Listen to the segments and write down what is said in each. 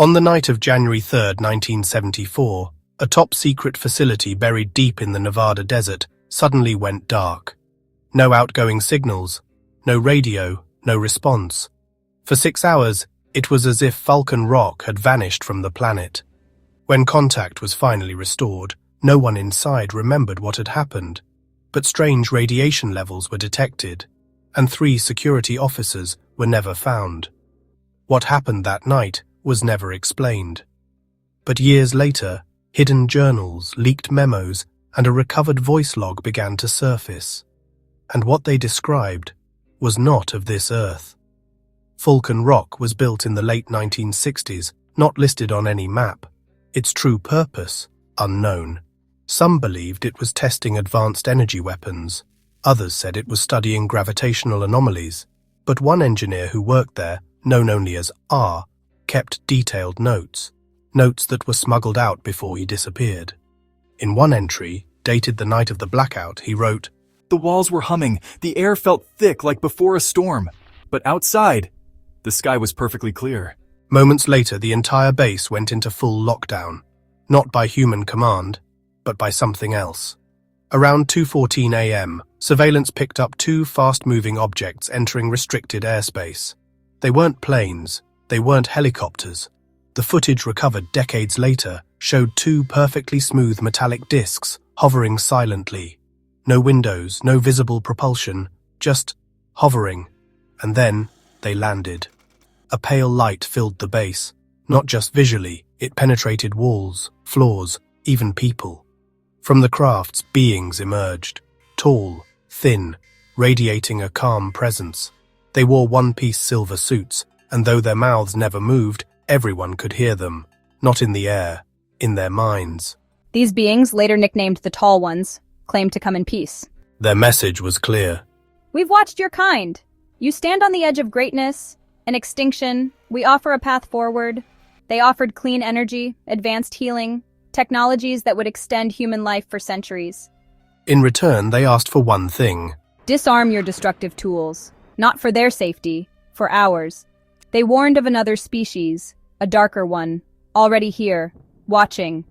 On the night of January 3, 1974, a top-secret facility buried deep in the Nevada desert suddenly went dark. No outgoing signals, no radio, no response. For 6 hours, it was as if Falcon rock had vanished from the planet. When contact was finally restored, no one inside remembered what had happened, but strange radiation levels were detected, and 3 security officers were never found. What happened that night was never explained. But years later, hidden journals, leaked memos, and a recovered voice log began to surface. And what they described was not of this earth. Falcon Rock was built in the late 1960s, not listed on any map. Its true purpose, unknown. Some believed it was testing advanced energy weapons. Others said it was studying gravitational anomalies. But one engineer who worked there, known only as R, kept detailed notes that were smuggled out before he disappeared. In one entry, dated the night of the blackout, he wrote, "The walls were humming, the air felt thick like before a storm. But outside, the sky was perfectly clear." Moments later, the entire base went into full lockdown, not by human command, but by something else. Around 2:14 a.m., surveillance picked up 2 fast-moving objects entering restricted airspace. They weren't planes, they weren't helicopters. The footage recovered decades later showed 2 perfectly smooth metallic discs hovering silently. No windows, no visible propulsion, just hovering. And then they landed. A pale light filled the base. Not just visually, it penetrated walls, floors, even people. From the crafts, beings emerged. Tall, thin, radiating a calm presence. They wore one-piece silver suits, and though their mouths never moved, everyone could hear them. Not in the air, in their minds. These beings, later nicknamed the Tall Ones, claimed to come in peace. Their message was clear. "We've watched your kind. You stand on the edge of greatness and extinction. We offer a path forward." They offered clean energy, advanced healing, technologies that would extend human life for centuries. In return, they asked for one thing. Disarm your destructive tools, not for their safety, for ours. They warned of another species, a darker one, already here, watching.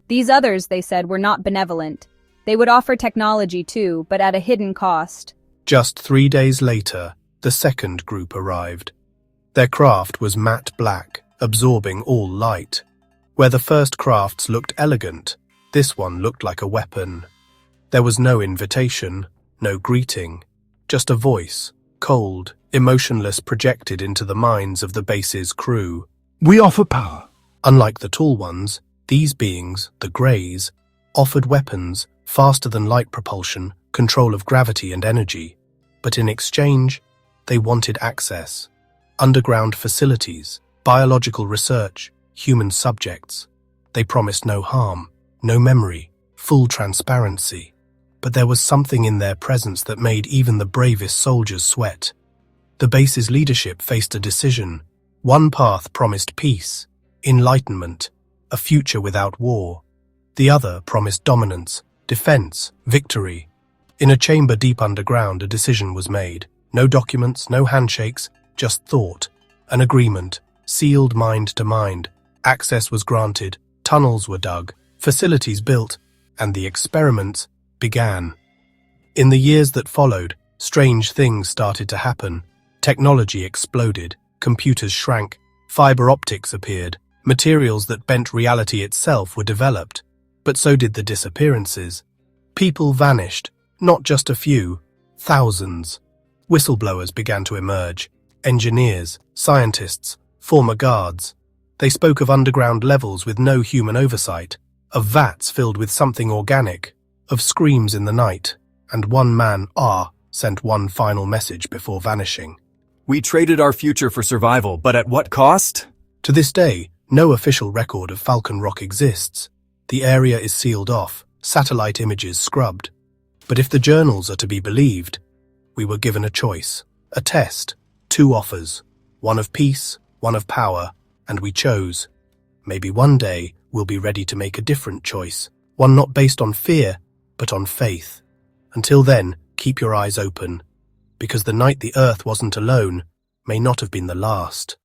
These others, they said, were not benevolent. They would offer technology too, but at a hidden cost. Just 3 days later, the second group arrived. Their craft was matte black, absorbing all light. Where the first crafts looked elegant, this one looked like a weapon. There was no invitation, no greeting, just a voice, cold, emotionless, projected into the minds of the base's crew. "We offer power." Unlike the tall ones, these beings, the Greys, offered weapons, faster than light propulsion, control of gravity and energy. But in exchange, they wanted access. Underground facilities, biological research, human subjects. They promised no harm, no memory, full transparency. But there was something in their presence that made even the bravest soldiers sweat. The base's leadership faced a decision. One path promised peace, enlightenment, a future without war. The other promised dominance, defense, victory. In a chamber deep underground, a decision was made. No documents, no handshakes, just thought. An agreement, sealed mind to mind. Access was granted, tunnels were dug, facilities built, and the experiments began. In the years that followed, strange things started to happen. Technology exploded, computers shrank, fiber optics appeared, materials that bent reality itself were developed. But so did the disappearances. People vanished, not just a few, thousands. Whistleblowers began to emerge, engineers, scientists, former guards. They spoke of underground levels with no human oversight, of vats filled with something organic, of screams in the night, and one man, R, sent one final message before vanishing. "We traded our future for survival, but at what cost?" To this day, no official record of Falcon Rock exists. The area is sealed off, satellite images scrubbed. But if the journals are to be believed, we were given a choice, a test, 2 offers, one of peace, one of power, and we chose. Maybe one day we'll be ready to make a different choice, one not based on fear, but on faith. Until then, keep your eyes open, because the night the Earth wasn't alone may not have been the last.